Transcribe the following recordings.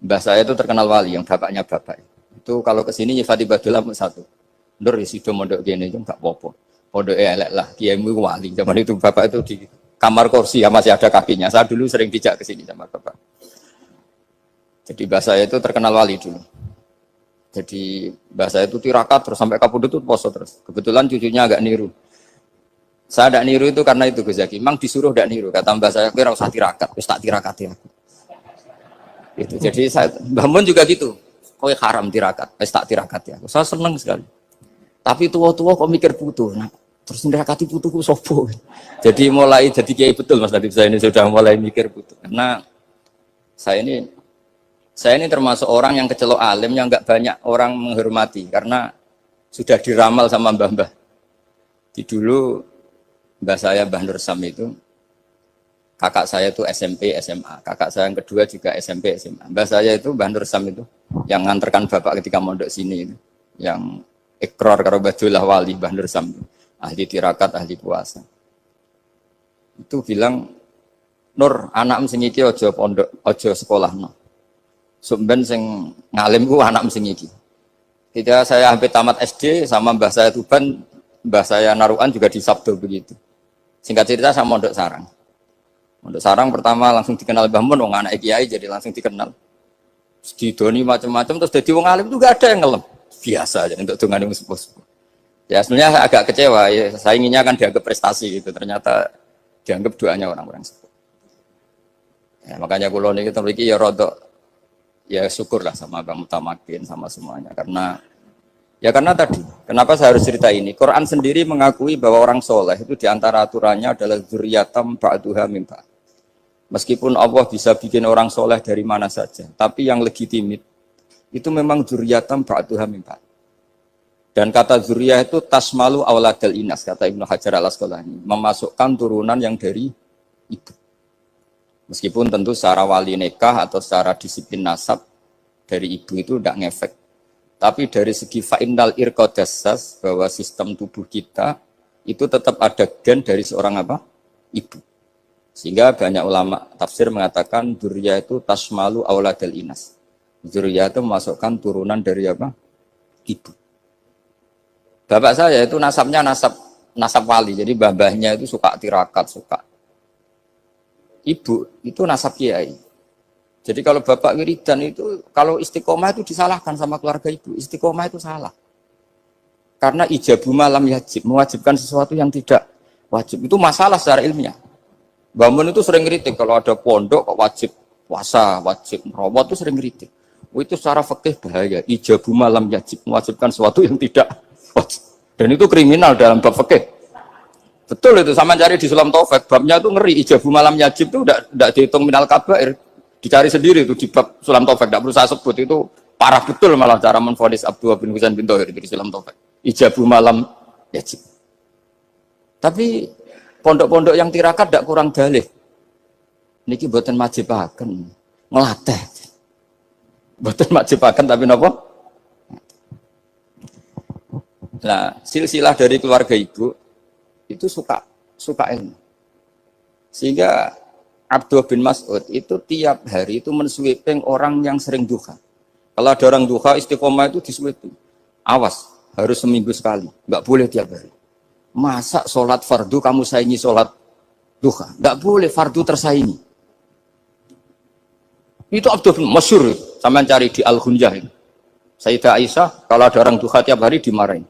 Mbah saya itu terkenal wali, yang bapaknya bapak. Itu kalau kesini nyifati Badullah satu. Nur isido mondok gini itu nggak popo. Pondok elek lah, kiaimu wali. Zaman itu bapak itu di kamar kursi ya masih ada kakinya. Saya dulu sering dijak ke sini sama bapak. Jadi mbah saya itu terkenal wali dulu. Jadi mbah saya itu tirakat terus sampai kapundhut itu poso terus. Kebetulan cucunya agak niru. Saya tidak niru itu karena itu Gus Zaki. Memang disuruh tidak niru. Kata mbah saya, kira usah tirakat, terus tak tirakati aku. Itu. Jadi saya, Mbah Mun juga gitu. Kowe haram tirakat, terus tak tirakati aku. Saya senang sekali. Tapi tua-tua kok mikir putu. Nah, terus nirakati putuku sopo. Jadi mulai jadi kiai betul Mas Nadif, saya ini sudah mulai mikir putu. Karena saya ini termasuk orang yang kecelok alim yang enggak banyak orang menghormati karena sudah diramal sama mbah-mbah. Di dulu mbah saya Mbah Nur Sam itu kakak saya itu SMP SMA, kakak saya yang kedua juga SMP SMA. Mbah saya itu Mbah Nur Sam itu yang nganterkan bapak ketika mondok sini itu, yang ikrar karo Badullah wali Mbah Nur Sam, ahli tirakat, ahli puasa. Itu bilang, Nur, anak sing iki aja pondok, aja sekolahno. Sumben sing ngalim ku anak sing iki. Ketika saya hampir tamat SD sama mbah saya Tuban, mbah saya Narukan juga di Sabdo begitu. Singkat cerita saya mondok sarang. Mondok sarang pertama langsung dikenal Mbah Mun, wong anak kiai jadi langsung dikenal. Didoni macam-macam terus jadi wong alim juga ada yang ngelem. Biasa aja untuk dongane sepuh-sepuh. Ya sebenarnya agak kecewa ya, saya inginnya kan dianggap prestasi gitu, ternyata dianggap doanya orang-orang sepuh. Ya, makanya kula niki mriki ya rodok ya syukurlah sama Bang Mutamakin sama semuanya karena tadi, kenapa saya harus cerita ini? Quran sendiri mengakui bahwa orang soleh itu diantara aturannya adalah dzurriyyatam ba'duha min ba'd. Meskipun Allah bisa bikin orang soleh dari mana saja, tapi yang legitimit itu memang dzurriyyatam ba'duha min ba'd. Dan kata dzurriyyah itu tasmalu auladal inas, kata Ibnu Hajar al-Asqalani, memasukkan turunan yang dari ibu. Meskipun tentu secara wali nikah atau secara disiplin nasab dari ibu itu tidak ngefek. Tapi dari segi fa'innal irqadassas, bahwa sistem tubuh kita itu tetap ada gen dari seorang apa? Ibu. Sehingga banyak ulama tafsir mengatakan dzurriyyah itu tasmalu auladal inas. Dzurriyyah itu memasukkan turunan dari apa? Ibu. Bapak saya itu nasabnya nasab wali. Jadi babahnya itu suka tirakat, suka. Ibu itu nasab kiai. Jadi kalau bapak wiridan itu, kalau istiqomah itu disalahkan sama keluarga ibu. Istiqomah itu salah. Karena ijabu malam yajib, mewajibkan sesuatu yang tidak wajib. Itu masalah secara ilmiah. Mbah Mun itu sering kritik, kalau ada pondok kok wajib puasa, wajib merawat itu sering kritik. Itu secara fikih bahaya. Ijabu malam yajib, mewajibkan sesuatu yang tidak wajib. Dan itu kriminal dalam bab fikih. Betul itu, sama cari di Sulam Taufik, babnya itu ngeri. Ijabu malam yajib itu tidak dihitung minal kabair. Dicari sendiri itu di bab Sulam Taufik, tidak perlu saya sebut, itu parah betul malah cara menvonis Abdullah bin Husain bin Thohir di Sulam Taufik. Ijabu malam yajib. Tapi pondok-pondok yang tirakat tidak kurang dalih. Niki boten majibaken, ngelatih. Boten majibaken tapi napa? Nah, silsilah dari keluarga ibu itu suka ilmu. Sehingga Abdullah bin Mas'ud itu tiap hari itu mensweeping orang yang sering duha. Kalau ada orang duha istiqomah itu disweeping. Awas, harus seminggu sekali, nggak boleh tiap hari. Masa sholat fardu kamu saingi sholat duha? Nggak boleh, fardu tersaingi. Itu Abdullah bin masyhur, sampean cari di Al-Ghunjah. Sayyidah Aisyah kalau ada orang duha tiap hari dimarahin.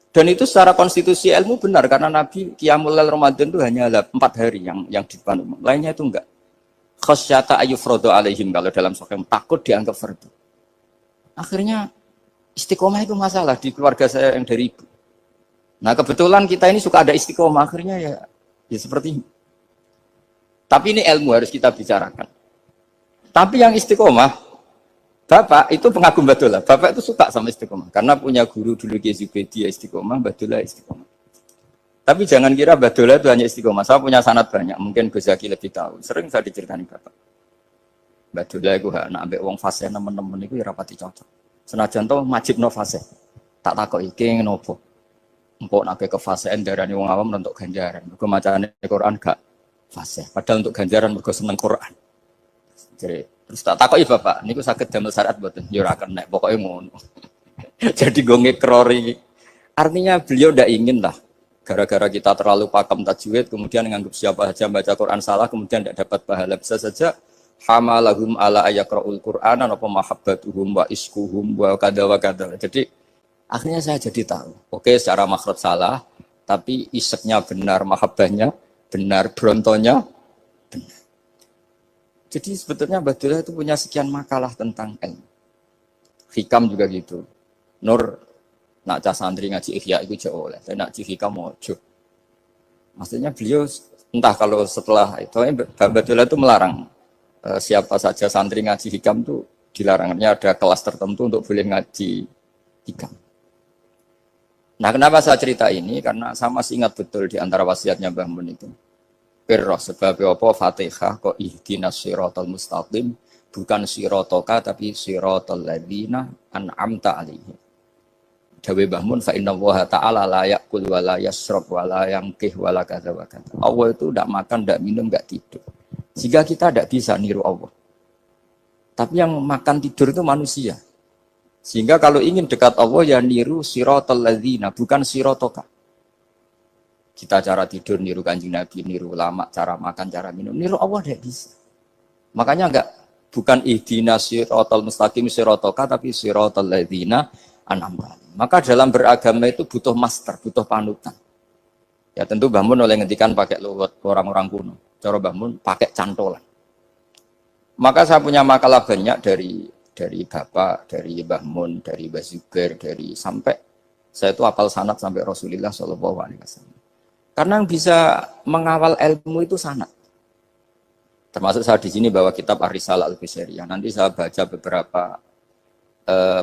Dan itu secara konstitusi ilmu benar karena Nabi Qiyamul Lail Ramadan itu hanya 4 hari yang di depan umum. Lainnya itu enggak. Khasyata ayyufrodo alaihim kalau dalam sahih takut dianggap fardu. Akhirnya istiqomah itu masalah di keluarga saya yang dari ibu. Nah kebetulan kita ini suka ada istiqomah akhirnya ya seperti ini. Tapi ini ilmu harus kita bicarakan. Tapi yang istiqomah Bapak itu pengagum Badullah. Bapak itu suka sama istiqomah karena punya guru dulu Kiai Zubedi istiqomah, Badullah istiqomah. Tapi jangan kira Badullah itu hanya istiqomah. Saya punya sanad banyak, mungkin Gus Zaki lebih tahu. Sering saya diceritakan Bapak. Badullah itu anak ambek wong fase nemen-nemen itu rapati cocok. Senajan to majibno fase. Tak takoki iki ngopo. Empuk nek ke fasean darani wong awam untuk ganjaran. Mergo macane Quran gak fase. Padahal untuk ganjaran mergo seneng Quran. Jadi Terus tak takoki bapak, niku saged damel syariat mboten? Ya ora kena, pokoke ngono. Jadi gue ngekrori. Artinya beliau ndak ingin lah. Gara-gara kita terlalu pakem tajwid, kemudian nganggap siapa saja baca Quran salah, kemudian tidak dapat pahala. Bisa saja hamalahum ala ayakra'ul Qur'an apa mahabbatuhum wa iskuhum wa kada wa kada. Jadi akhirnya saya jadi tahu. Oke, secara makhraj salah, tapi iseknya benar, mahabbahnya benar, brontonya benar. Jadi sebetulnya Abdullah itu punya sekian makalah tentang ilmu. Hikam juga gitu. Nur nak cah santri ngaji ihya itu jauh oleh, tapi nak ngaji hikam mojo. Maksudnya beliau entah kalau setelah itu, Abdullah itu melarang siapa saja santri ngaji hikam itu dilarangnya ada kelas tertentu untuk boleh ngaji hikam. Nah, kenapa saya cerita ini? Karena saya masih ingat betul di antara wasiatnya Mbah Mun itu. Pirroh sebab apa Fatihah kok ihdinas siratal mustaqim bukan siratoka tapi siratal ladzina an'amta alaihim. Dawe Mbah Mun fa inna Allaha ta'ala la ya'kul wa la yashrab wa la yanqih wa la kadza wa kadza. Allah itu tidak makan, tidak minum, tidak tidur. Sehingga kita tidak bisa niru Allah. Tapi yang makan tidur itu manusia. Sehingga kalau ingin dekat Allah ya niru siratal ladzina, bukan siratoka. Kita cara tidur niru Kanjeng Nabi, niru ulama, cara makan, cara minum, niru Allah tidak bisa. Makanya bukan ihdinas siratal mustaqim siratoka tapi siratal ladzina an'amta. Maka dalam beragama itu butuh master, butuh panutan. Ya tentu Mbah Mun oleh ngendikan pakai luwet orang-orang kuno. Cara Mbah Mun pakai cantolan. Maka saya punya makalah banyak dari Bapak, dari Mbah Mun, dari Mbah Zubair, dari sampai saya itu hafal sanad sampai Rasulullah SAW. Karena yang bisa mengawal ilmu itu sanad. Termasuk saya di sini bawa kitab Ar-Risalah Al-Qusairiyah. Nanti saya baca beberapa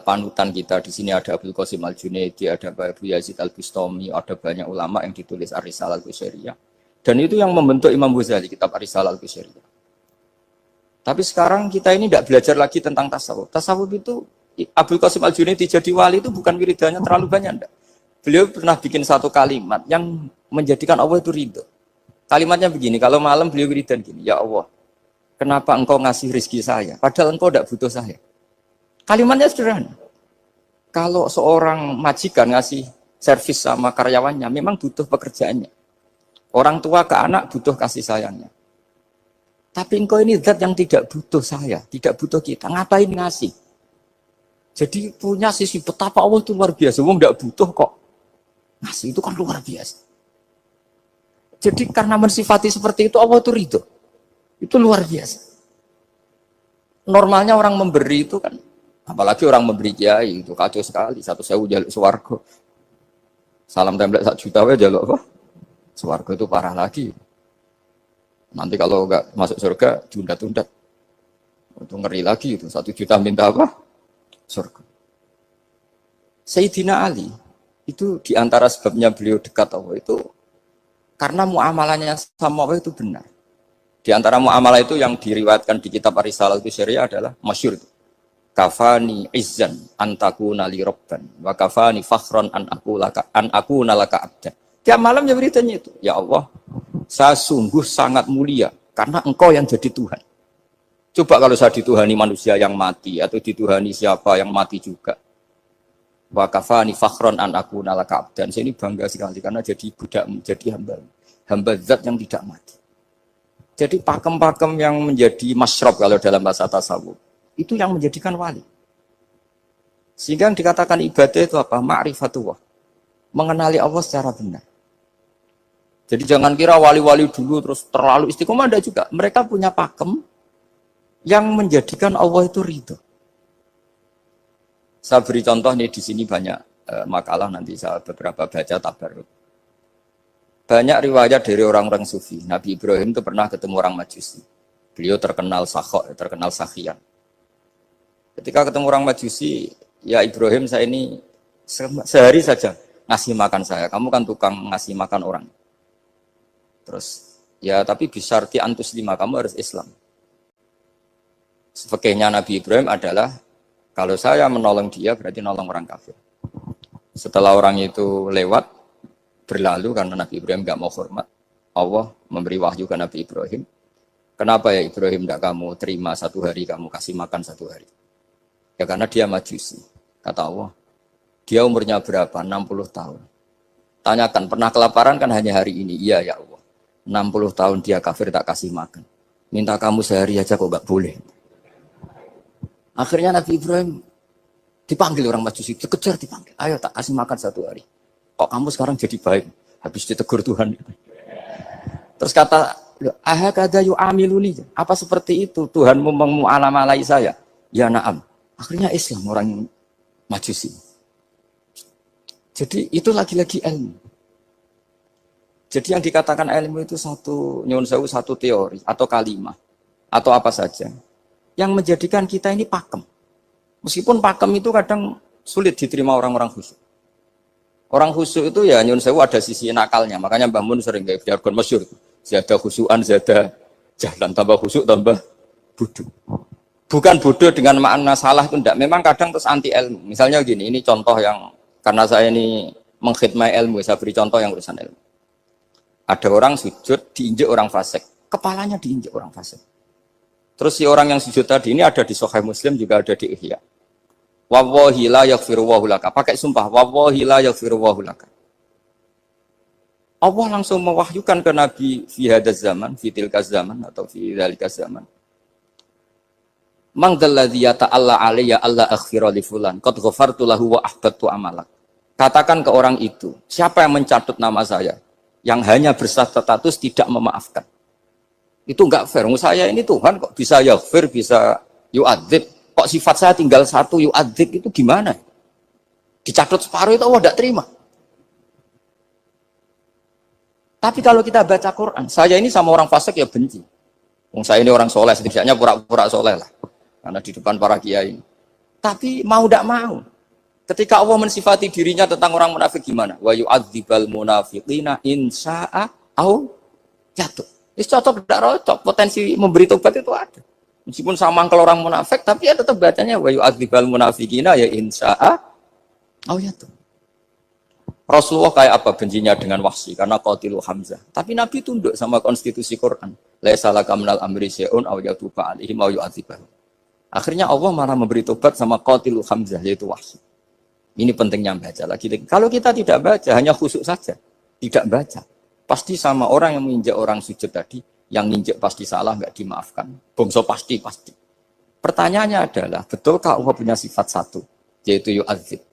panutan kita. Di sini ada Abdul Qasim Al-Junaidi, ada Abu Yazid Al-Bustami, ada banyak ulama yang ditulis Ar-Risalah Al-Qusairiyah. Dan itu yang membentuk Imam Ghazali, kitab Ar-Risalah Al-Qusairiyah. Tapi sekarang kita ini tidak belajar lagi tentang tasawuf. Tasawuf itu Abdul Qasim Al-Junaidi jadi wali itu bukan wiridannya terlalu banyak, enggak. Beliau pernah bikin satu kalimat yang menjadikan Allah itu ridho. Kalimatnya begini, kalau malam beliau wiridan gini, ya Allah, kenapa engkau ngasih rezeki saya? Padahal engkau tidak butuh saya. Kalimatnya sederhana. Kalau seorang majikan ngasih servis sama karyawannya, memang butuh pekerjaannya. Orang tua ke anak butuh kasih sayangnya. Tapi engkau ini zat yang tidak butuh saya, tidak butuh kita. Ngapain ngasih? Jadi punya sisi betapa Allah itu luar biasa. Wong tidak butuh kok. Ngasih itu kan luar biasa. Jadi karena mensifati seperti itu, Allah itu ridho. Itu luar biasa. Normalnya orang memberi itu kan, apalagi orang memberi kiai itu kacau sekali. 1.000 jaluk swarga. Salam template 1 juta wae jaluk apa? Swarga itu parah lagi. Nanti kalau enggak masuk surga tunda-tunda. Itu ngeri lagi itu. 1 juta minta apa? Surga. Sayyidina Ali itu diantara sebabnya beliau dekat Allah itu karena muamalahnya sama Allah itu benar. Di antara muamalah itu yang diriwayatkan di kitab Ar-Risalah Al-Qusairiyah adalah masyhur itu. Kafani izzan antakuna li rabban wa kafani fakhran an aku nalaka abdan. Tiap malam ya beritanya itu. Ya Allah, saya sungguh sangat mulia karena engkau yang jadi Tuhan. Coba kalau saya dituhani manusia yang mati atau dituhani siapa yang mati juga. Wa kafani fakhran an aku nalaka abdan. Saya ini bangga sekali karena jadi budak, jadi hamba zat yang tidak mati. Jadi pakem-pakem yang menjadi masyrab kalau dalam bahasa tasawuf itu yang menjadikan wali. Sehingga yang dikatakan ibadah itu apa? Ma'rifatullah. Mengenali Allah secara benar. Jadi jangan kira wali-wali dulu terus terlalu istiqomah, ada juga. Mereka punya pakem yang menjadikan Allah itu ridho. Saya beri contoh nih di sini banyak makalah nanti saya beberapa baca tabarruk. Banyak riwayat dari orang-orang sufi. Nabi Ibrahim itu pernah ketemu orang Majusi. Beliau terkenal sakhok, terkenal sakhian. Ketika ketemu orang Majusi, ya Ibrahim saya ini sehari saja ngasih makan saya. Kamu kan tukang ngasih makan orang. Terus, ya tapi bisyarti antus 5, kamu harus Islam. Fakihnya Nabi Ibrahim adalah, kalau saya menolong dia berarti nolong orang kafir. Setelah orang itu lewat, berlalu karena Nabi Ibrahim nggak mau hormat, Allah memberi wahyu ke Nabi Ibrahim. Kenapa ya Ibrahim tidak kamu terima 1 hari, kamu kasih makan 1 hari? Ya karena dia majusi. Kata Allah, dia umurnya berapa? 60 tahun. Tanyakan, pernah kelaparan kan hanya hari ini? Iya ya Allah. 60 tahun dia kafir tak kasih makan. Minta kamu sehari aja kok gak boleh. Akhirnya Nabi Ibrahim dipanggil orang majusi, dikejar dipanggil. Ayo tak kasih makan 1 hari. Kok kamu sekarang jadi baik? Habis ditegur Tuhan. Terus kata, ahakada yu'amiluni. Apa seperti itu? Tuhanmu mengu'alamalai saya. Ya na'am. Akhirnya Islam orang majusi. Jadi itu lagi-lagi ilmu. Jadi yang dikatakan ilmu itu satu teori atau kalimat atau apa saja yang menjadikan kita ini pakem. Meskipun pakem itu kadang sulit diterima orang-orang khusyuk. Orang khusyuk itu ya nyun sewu ada sisi nakalnya. Makanya Mbah Mun sering kayak jargon masyhur. Zada khusyuan, zada jalan, tambah khusyuk, tambah bodoh. Bukan bodoh dengan makna salah itu enggak. Memang kadang terus anti ilmu. Misalnya gini, ini contoh yang karena saya ini mengkhidmati ilmu, saya beri contoh yang urusan ilmu. Ada orang sujud diinjek orang fasik, kepalanya diinjek orang fasik. Terus si orang yang sujud tadi ini ada di Sahih Muslim juga ada di Ihya. Wallahi la yaghfiru wa laka. Pakai sumpah, wallahi la yaghfiru wa laka. Allah langsung mewahyukan ke Nabi fi hadzal zaman, fi tilkaz zaman atau fi dzalikaz zaman. Man dzalladzi yata'alla alayya alla aghfira li fulan qad ghafartu lahu wa ahbattu amalak. Katakan ke orang itu, siapa yang mencatut nama saya yang hanya berstatus tidak memaafkan. Itu enggak fair. Saya ini Tuhan kok bisa yaghfir, bisa yu'adzib. Kok sifat saya tinggal satu yu'adzib itu gimana? Dicatut separuh itu Allah tidak terima. Tapi kalau kita baca Quran, saya ini sama orang fasik ya benci. Saya ini orang soleh, setidaknya pura-pura soleh lah. Karena di depan para kiai. Tapi mau tidak mau. Ketika Allah mensifati dirinya tentang orang munafik gimana? Wa yu'adzibal munafiqina insya'a au jatuh. Ini cocok tidak cocok. Potensi memberi tobat itu ada. Meskipun sama kalau orang munafik, tapi ya tetap bacanya wa yu'adzibal munafiqina ya insya'a au jatuh. Rasulullah kayak apa bencinya dengan Wahsy karena qatilu Hamzah. Tapi Nabi tunduk sama konstitusi Quran. Laisa laka minal amri syai'un aw yatuba alaihim aw yu'adzibahum. Akhirnya Allah malah memberi tobat sama qatilu Hamzah yaitu Wahsy. Ini pentingnya baca lagi. Kalau kita tidak baca, hanya khusyuk saja, tidak baca, pasti sama orang yang menginjak orang sujud tadi, yang injak pasti salah, nggak dimaafkan. Bongso pasti. Pertanyaannya adalah, betulkah Allah punya sifat satu, yaitu yu'adzib?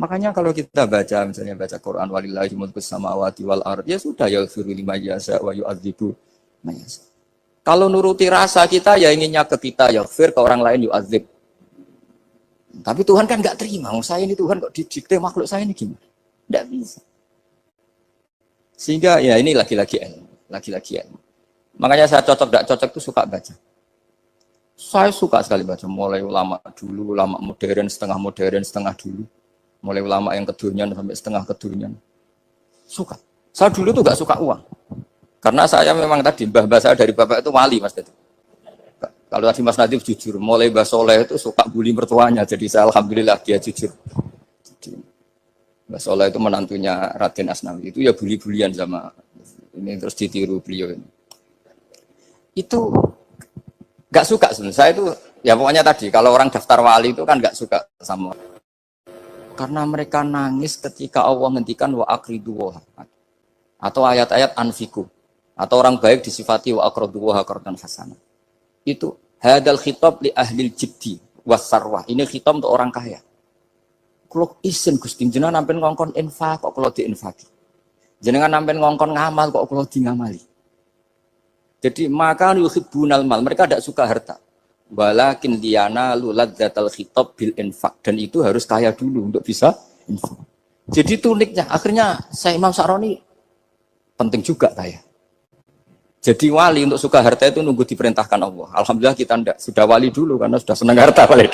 Makanya kalau kita baca, misalnya baca Quran, walillahi mulkus samawati wal ard, ya sudah, yaghfiru liman yasha wa yu'adzibu man yasha. Kalau nuruti rasa kita, ya inginnya ke kita, yaghfir, ke orang lain yu'adzib. Tapi Tuhan kan nggak terima. Saya ini Tuhan kok didikte makhluk saya ini gimana? Nggak bisa. Sehingga ya ini lagi-lagi ilmu. Makanya saya cocok nggak cocok itu suka baca. Saya suka sekali baca. Mulai ulama dulu, ulama modern, setengah dulu. Mulai ulama yang kedunian sampai setengah kedunian. Suka. Saya dulu tuh nggak suka uang. Karena saya memang tadi mbah saya dari bapak itu wali mas. Kalau tadi Mas Nadif jujur, mulai Mbah Soleh itu suka bully mertuanya, jadi saya alhamdulillah dia jujur. Jadi, Mbah Soleh itu menantunya Raden Asnawi, itu ya bully-bulian sama ini terus ditiru beliau ini. Itu nggak suka sebenarnya. Saya itu ya pokoknya tadi kalau orang daftar wali itu kan nggak suka sama. Karena mereka nangis ketika Allah ngendikan wa aqridu wa atau ayat-ayat anfiku atau orang baik disifati wa aqridu wa qardan hasanah. Itu hadal khitab li ahlil jibdi wasarwah. Ini khitab untuk orang kaya. Kalau isin Gusti jenengan nampen ngongkon infak kok kalau diinfaki. Jenengan nampen ngongkon ngamal kok kalau di ngamali. Jadi maka yuhibbunal mal, mereka tidak suka harta. Walakin liyana luladzatal khitab bil infak, dan itu harus kaya dulu untuk bisa infak. Jadi itu uniknya. Akhirnya saya Imam Sa'roni penting juga kaya. Jadi wali untuk suka harta itu nunggu diperintahkan Allah. Alhamdulillah kita enggak, sudah wali dulu karena sudah senang harta balik.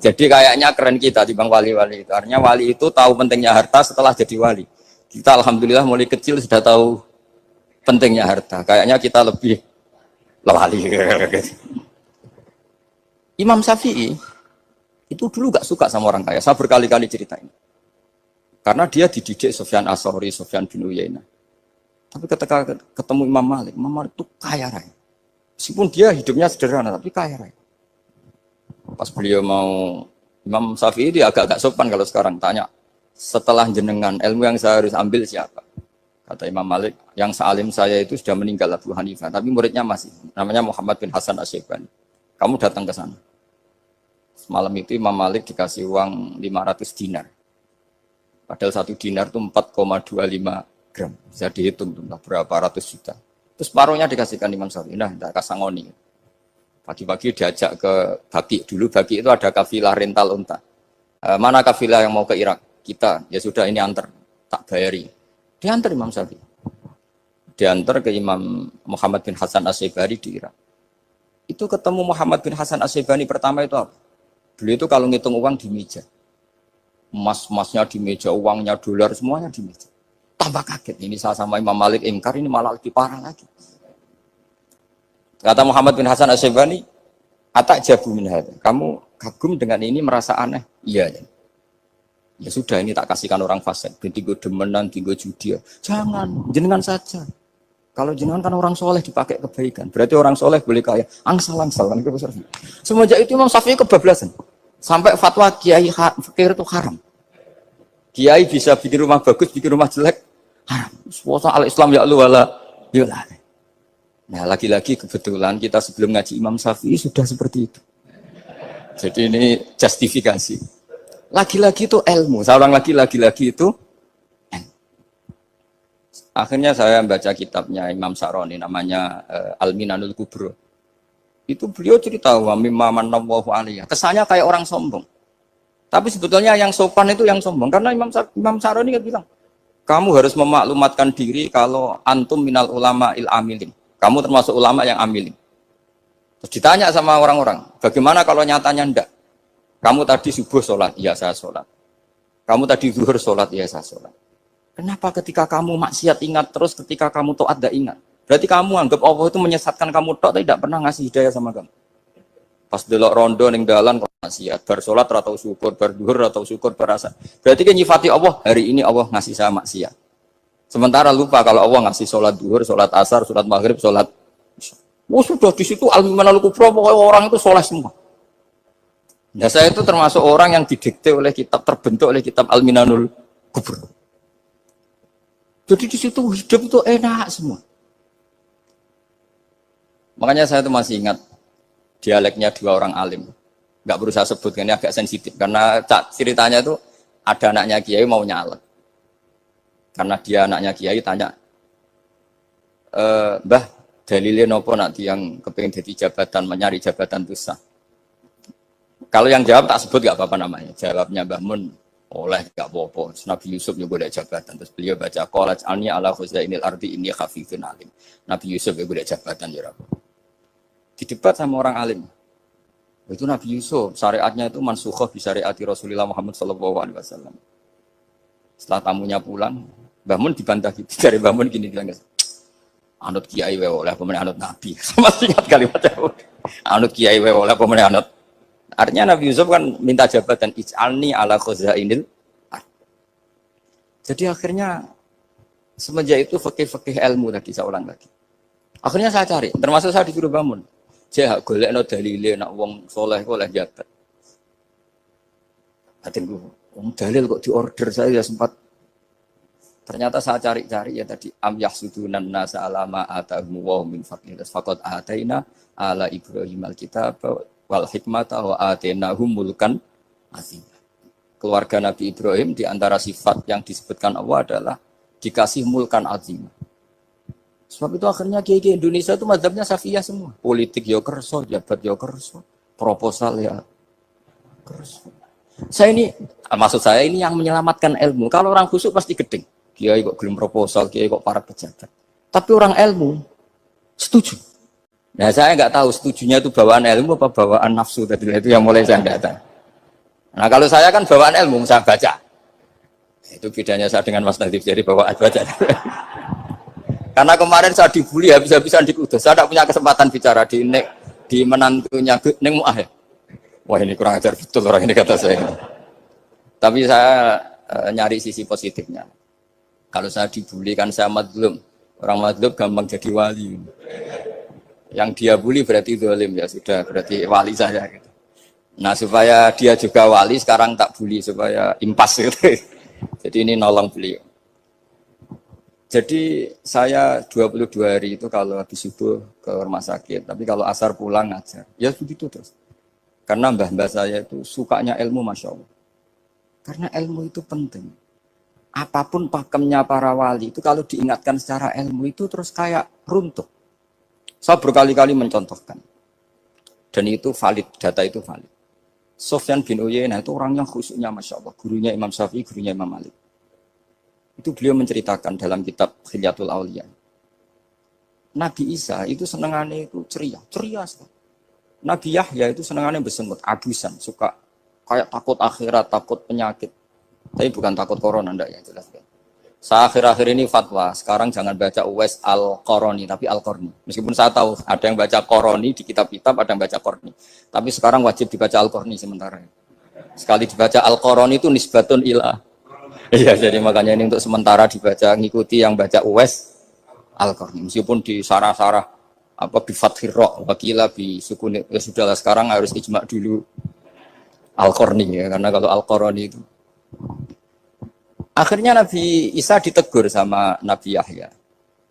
Jadi kayaknya keren kita dibanding wali-wali itu. Artinya wali itu tahu pentingnya harta setelah jadi wali. Kita alhamdulillah mulai kecil sudah tahu pentingnya harta. Kayaknya kita lebih wali. Imam Syafi'i itu dulu gak suka sama orang kaya. Saya berkali-kali ceritain. Karena dia dididik Sufyan As-Tsauri, Sufyan bin Uyainah. Tapi ketika ketemu Imam Malik itu kaya raya. Meskipun dia hidupnya sederhana tapi kaya raya. Pas beliau mau Imam Syafi'i dia agak-agak sopan kalau sekarang tanya, setelah jenengan ilmu yang saya harus ambil siapa? Kata Imam Malik, yang sealim saya itu sudah meninggal Abu Hanifah, tapi muridnya masih, namanya Muhammad bin Hasan Asy-Syaibani. Kamu datang ke sana. Malam itu Imam Malik dikasih uang 500 dinar. Padahal 1 dinar itu 4,25 gram. Bisa dihitung berapa ratus juta. Terus paruhnya dikasihkan Imam Syafi'i. Nah, tidak kasangoni. Pagi-pagi diajak ke Baki. Dulu Baki itu ada kafilah rental unta. Mana kafilah yang mau ke Irak? Kita. Ya sudah ini antar. Tak bayari. Diantar Imam Syafi'i. Diantar ke Imam Muhammad bin Hasan Asy-Syaibani di Irak. Itu ketemu Muhammad bin Hasan Asy-Syaibani pertama itu apa? Beliau itu kalau ngitung uang di meja. Emas-emasnya di meja, uangnya dolar, semuanya di meja. Tambah kaget. Ini saya sama Imam Malik ingkar, ini malah lebih parah lagi. Kata Muhammad bin Hasan Asy-Syaibani, atak jabu min hadza. Kamu kagum dengan ini, merasa aneh? Iya. Ya sudah, ini tak kasihkan orang fasik. Tinggo demenan, tinggo judi. Jangan, jenengan saja. Kalau jenengan kan orang soleh dipakai kebaikan. Berarti orang soleh boleh kaya. Angsal-angsal. Semenjak itu Imam Syafi'i kebablasan. Sampai fatwa kiai fakir itu haram. Kiai bisa bikin rumah bagus, bikin rumah jelek. Haram. Puasa al-Islam ya Allah wala yulah. Nah lagi-lagi kebetulan kita sebelum ngaji Imam Syafi'i sudah seperti itu. Jadi ini justifikasi. Lagi-lagi itu ilmu. Saya ulang lagi-lagi itu akhirnya saya baca kitabnya Imam Sa'roni namanya Al-Minanul Kubro. Itu beliau cerita wa mimma manallahu alaihi. Kesannya kayak orang sombong. Tapi sebetulnya yang sopan itu yang sombong karena Imam Sa'roni kan bilang, kamu harus memaklumatkan diri kalau antum minal ulama il amilin. Kamu termasuk ulama yang amilin. Terus ditanya sama orang-orang, bagaimana kalau nyatanya enggak? Kamu tadi subuh sholat, iya saya sholat. Kamu tadi zuhur sholat, iya saya sholat. Kenapa ketika kamu maksiat ingat terus, ketika kamu taat tidak ingat? Berarti kamu anggap Allah itu menyesatkan kamu tok, tapi tidak pernah ngasih hidayah sama kamu. Pas delok rondo ning dalan kok maksiat, bar salat atau syukur, bar duhur atau syukur berasa. Berarti kan nyifati Allah, hari ini Allah ngasih saya maksiat. Sementara lupa kalau Allah ngasih sholat duhur, sholat asar, sholat maghrib, sholat. Oh sudah di situ al-Minanul Kubro, pokoknya orang itu soleh semua. Nah saya itu termasuk orang yang didikte oleh kitab, terbentuk oleh kitab Al-Minanul Kubro. Jadi di situ hidup itu enak semua. Makanya saya itu masih ingat dialeknya dua orang alim. Nggak perlu saya sebut, ini agak sensitif. Karena ceritanya itu ada anaknya kiai mau nyalek. Karena dia anaknya kiai tanya, Mbah, dalilnya nopo nanti yang kepingin jadi jabatan, mencari jabatan itu sah. Kalau yang jawab tak sebut nggak apa-apa namanya. Jawabnya Mbah Mun, oleh gak apa-apa. Nabi Yusuf juga boleh jabatan. Terus beliau baca qalat alni ala khuzainil ardi inni khafifun alim. Nabi Yusuf juga boleh jabatan ya Rabb. Didebat sama orang alim. Itu Nabi Yusuf syariatnya itu mansukhah bi syariati Rasulullah Muhammad sallallahu alaihi wasallam. Setelah tamunya pulang, Mbah Mun dibantah gitu. Dari Mbah Mun gini bilang, anut kiai wae oleh apa meneh anut nabi. Sama ingat kalimatnya. Anut kiai wae oleh apa meneh anut. Artinya Nabi Yusuf kan minta jabatan ij'alni ala khuzainil. Jadi akhirnya semenjak itu fikih-fikih ilmu tadi saya ulang lagi. Akhirnya saya cari, termasuk saya disuruh bangun. Saya golekno dalile nak wong soleh kok oleh jabat. Atinku, wong dalil kok diorder saya sempat. Ternyata saya cari-cari ya tadi am yahsudunan nasa alama atahum wa min fadlih. Faqad ataina ala Ibrahim alkitab wal hikmata wa atainahum mulkan azim. Keluarga Nabi Ibrahim di antara sifat yang disebutkan Allah adalah dikasih mulkan azim. Sebab itu akhirnya kiai Indonesia itu mazhabnya Syafi'iyah semua. Politik ya kerso, jabat ya kerso, proposal ya kerso. Saya ini, maksud saya ini yang menyelamatkan ilmu. Kalau orang khusyuk pasti gedeng. Kiai kok gelem proposal, kiai kok para pejabat. Tapi orang ilmu setuju. Nah saya nggak tahu setujunya itu bawaan ilmu apa bawaan nafsu tadi itu yang mulai saya nggak tahu. Nah kalau saya kan bawaan ilmu saya baca. Itu bedanya saya dengan Mas Nadif jadi bawaan baca. Karena kemarin saya dibully habis-habisan di Kudus. Saya tidak punya kesempatan bicara di menantunya Neng Mu'ah ya. Wah ini kurang ajar betul orang ini kata saya. Tapi saya nyari sisi positifnya. Kalau saya dibully kan saya madlum. Orang madlum gampang jadi wali. Yang dia bully berarti zalim ya sudah berarti wali saya gitu. Nah supaya dia juga wali sekarang tak bully supaya impas gitu. Jadi ini nolong beliau. Jadi saya 22 hari itu kalau habis subuh ke rumah sakit, tapi kalau asar pulang ngajar. Ya begitu terus. Karena mbah-mbah saya itu sukanya ilmu Masya Allah. Karena ilmu itu penting. Apapun pakemnya para wali itu kalau diingatkan secara ilmu itu terus kayak runtuh. Saya berkali-kali mencontohkan. Dan itu valid, data itu valid. Sufyan bin Uyainah itu orang yang khusyuknya Masya Allah. Gurunya Imam Syafi'i, gurunya Imam Malik. Itu beliau menceritakan dalam kitab Hilyatul Auliya. Nabi Isa itu senangannya itu ceria sekali. Nabi Yahya itu senangannya bersemut, abusan, suka kayak takut akhirat, takut penyakit. Tapi bukan takut corona, enggak ya jelas. Saya akhir-akhir ini fatwa, sekarang jangan baca Uwais Al-Qarani, tapi Al-Qarni. Meskipun saya tahu ada yang baca Qarani di kitab-kitab, ada yang baca Qarni. Tapi sekarang wajib dibaca Al-Qarni sementara. Sekali dibaca Al-Qarani itu nisbatun ilah. Iya, jadi makanya ini untuk sementara dibaca, ngikuti yang baca Uwais Al-Qarni. Meskipun di sarah-sarah apa bi fathir ra wakila bi sukun, ya sudahlah sekarang harus ijma dulu Al-Qarni ya, karena kalau Al-Qarani itu akhirnya Nabi Isa ditegur sama Nabi Yahya.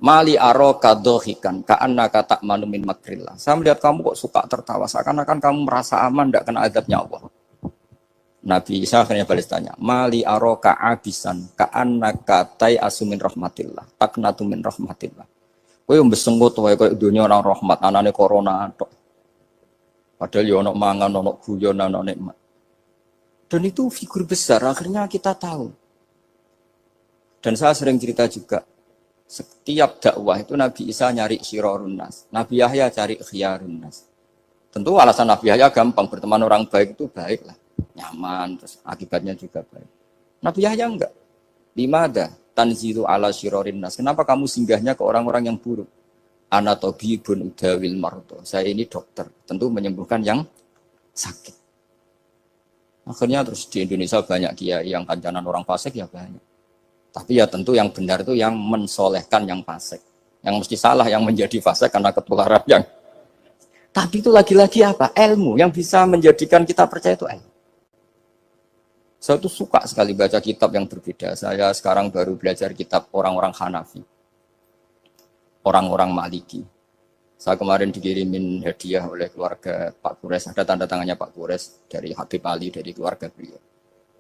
Mali aro kadohikan ka'annaka ta'manu min makrillah. Saya melihat kamu kok suka tertawa, seakan-akan kamu merasa aman tidak kena azabnya Allah. Nabi Isa akhirnya balas tanya, Mali aro ka'abisan ka'annaka tai'asu min rahmatillah, taknatu min rahmatillah. Kowe mbesengut wae koyo dunya orang rahmat, anane corona tok. Padahal yo ono mangan, ono guyon, ono nikmat. Dan itu figur besar, akhirnya kita tahu. Dan saya sering cerita juga, setiap dakwah itu Nabi Isa nyari syirorun nas, Nabi Yahya cari khiyarun nas. Tentu alasan Nabi Yahya gampang, berteman orang baik itu baik lah, nyaman, terus akibatnya juga baik. Nabi Yahya enggak. Limada tanzilu ala syirorin nas. Kenapa kamu singgahnya ke orang-orang yang buruk? Ana tabibun udawil marto. Saya ini dokter, tentu menyembuhkan yang sakit. Akhirnya terus di Indonesia banyak kiai yang kancanan orang fasik ya banyak. Tapi ya tentu yang benar itu yang mensolehkan yang fasik. Yang mesti salah yang menjadi fasik karena ketularan yang. Tapi itu lagi-lagi apa? Ilmu yang bisa menjadikan kita percaya itu ilmu. Saya tuh suka sekali baca kitab yang berbeda. Saya sekarang baru belajar kitab orang-orang Hanafi. Orang-orang Maliki. Saya kemarin dikirimin hadiah oleh keluarga Pak Kures. Ada tanda tangannya Pak Kures dari Habib Ali, dari keluarga beliau.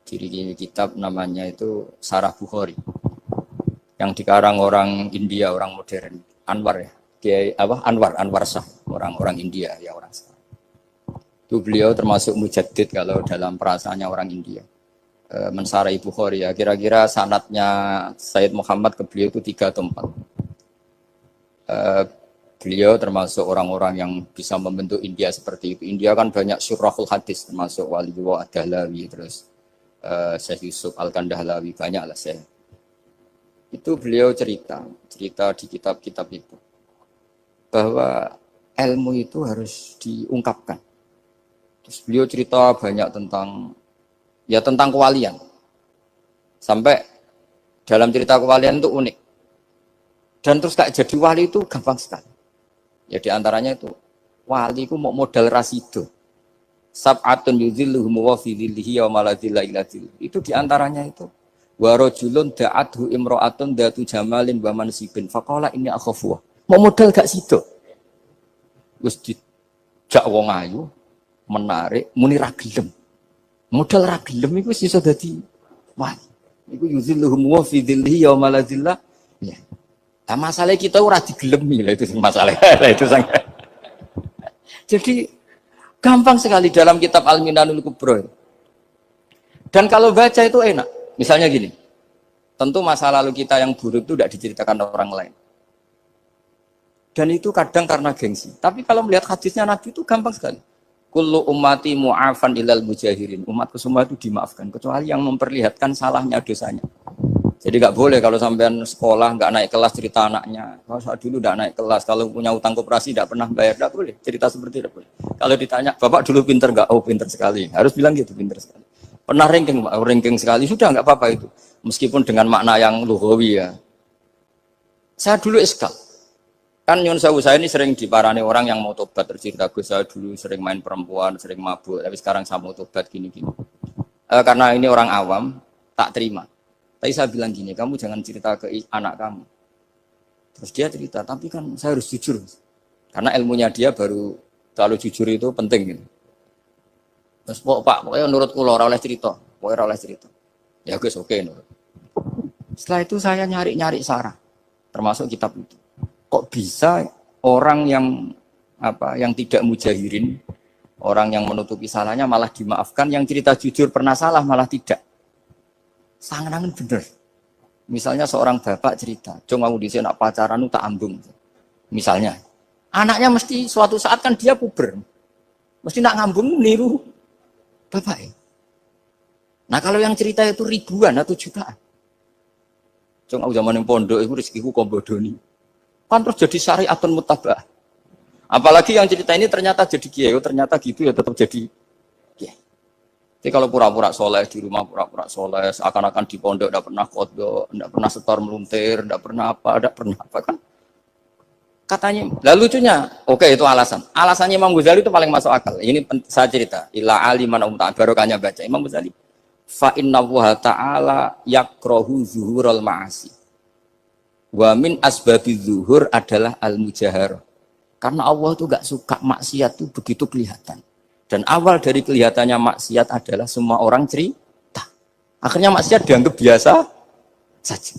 Diri kitab namanya itu Sarah Bukhari yang dikarang orang India, orang modern, Anwar ya, Anwar Shah, orang India ya, orang Shah. Itu beliau termasuk mujaddid kalau dalam perasaannya orang India. Mensarai Bukhari ya, kira-kira sanadnya Sayyid Muhammad ke beliau itu 3 atau 4. Beliau termasuk orang-orang yang bisa membentuk India seperti itu. India kan banyak syurahul hadis, termasuk Waliullah Ad-Dahlawi, terus Syekh Yusuf Al-Kandahlawi, banyak lah saya. Itu beliau cerita di kitab-kitab itu bahwa ilmu itu harus diungkapkan. Terus beliau cerita banyak tentang kewalian. Sampai dalam cerita kewalian itu unik. Dan terus kayak jadi wali itu gampang sekali. Ya diantaranya itu wali itu mau modal rasido. Sab'atun yudhilluhum wa fi dhillihi wa maladhilla ila dhillihi. Itu diantaranya itu wa rajulun da'athu imra'atun datu jamalin wa mansibin faqala inni akhafu. Mau modal gak sido. Wis dijak wong ayu menarik muni ra gelem. Modal ra gelem iku wis iso dadi wali. Iku yudhilluhum wa fi dhillihi wa maladhilla. Ya. Nah, masalah kita ora digelemi lah itu masalah. Itu sangat. Jadi gampang sekali dalam kitab Al-Minanul Kubra. Dan kalau baca itu enak. Misalnya gini, tentu masa lalu kita yang buruk itu tidak diceritakan orang lain. Dan itu kadang karena gengsi. Tapi kalau melihat hadisnya Nabi itu gampang sekali. Kullu ummati mu'afan ilal mujahirin. Umatku semua itu dimaafkan. Kecuali yang memperlihatkan salahnya dosanya. Jadi nggak boleh kalau sampean sekolah nggak naik kelas cerita anaknya. Kalau saat dulu nggak naik kelas, kalau punya utang koperasi nggak pernah bayar, nggak boleh cerita seperti itu. Kalau ditanya, bapak dulu pinter nggak? Oh pinter sekali. Harus bilang gitu, pinter sekali. Pernah ranking sekali, sudah nggak apa-apa itu. Meskipun dengan makna yang lughawi ya. Saya dulu iskal. Kan Nyun Sewu saya ini sering diparani orang yang mau tobat tercerita Gus saya dulu sering main perempuan, sering mabuk, tapi sekarang saya mau tobat gini-gini. Karena ini orang awam, tak terima. Tapi saya bilang gini, kamu jangan cerita ke anak kamu. Terus dia cerita, tapi kan saya harus jujur. Karena ilmunya dia baru terlalu jujur itu penting gitu. Terus pokoknya menurut kula ora oleh cerita, pokoknya ora oleh cerita. Ya Gus oke nurut. Setelah itu saya nyari-nyari sarah, termasuk kitab itu. Kok bisa orang yang tidak mujahirin, orang yang menutupi salahnya malah dimaafkan, yang cerita jujur pernah salah malah tidak. Sangat-sangat bener. Misalnya seorang bapak cerita, "Jong aku dhisik nak pacaran tak ambung." Misalnya, anaknya mesti suatu saat kan dia puber. Mesti nak ngambung niru bapak. Nah, kalau yang cerita itu ribuan atau jutaan. Jong aku zaman yang pondok itu rezekiku kok bodoni. Kan terus jadi syariatun mutabah. Apalagi yang cerita ini ternyata jadi kiai, ternyata gitu ya tetap jadi kiai. Jadi kalau pura-pura soleh di rumah pura-pura soleh, seakan-akan di pondok tidak pernah kodok, tidak pernah setor meluntir, tidak pernah apa kan? Katanya, lalu lucunya, oke itu alasan. Alasannya Imam Ghazali itu paling masuk akal. Ini saya cerita, ila aliman barokahnya baca Imam Ghazali. Fa inna wa ta'ala yakrohu zuhurul ma'asi. Wa min asbabi zuhur adalah al-mujaharah. Karena Allah itu gak suka maksiat itu begitu kelihatan. Dan awal dari kelihatannya maksiat adalah semua orang cerita. Akhirnya maksiat dianggap biasa saja.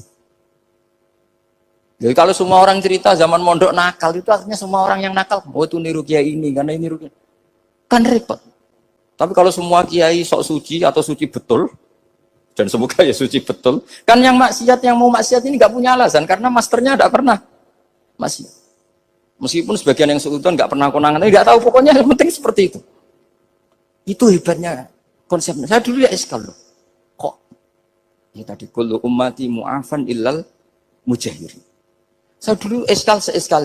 Jadi kalau semua orang cerita zaman mondok nakal itu artinya semua orang yang nakal. Oh itu niru kiai ini, karena ini niru kiai. Kan repot. Tapi kalau semua kiai sok suci atau suci betul, dan semoga ya suci betul, kan yang mau maksiat ini gak punya alasan, karena masternya gak pernah maksiat. Meskipun sebagian yang seutuhan gak pernah konangan, gak tahu, pokoknya yang penting seperti itu. Itu hebatnya konsepnya. Saya dulu ya eskal loh. Kok? Ya tadi kullu ummati mu'afan illal mujahirin. Saya dulu seeskal.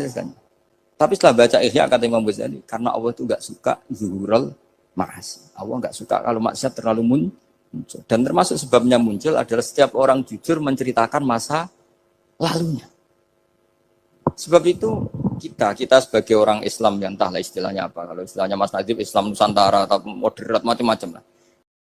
Tapi setelah baca Ihya kata Imam Ghazali, karena Allah itu gak suka zuhurul ma'asi. Allah gak suka kalau maksiat terlalu muncul. Dan termasuk sebabnya muncul adalah setiap orang jujur menceritakan masa lalunya. Sebab itu kita sebagai orang Islam yang entahlah istilahnya apa. Kalau istilahnya Mas Najib Islam Nusantara atau moderat macam-macam lah.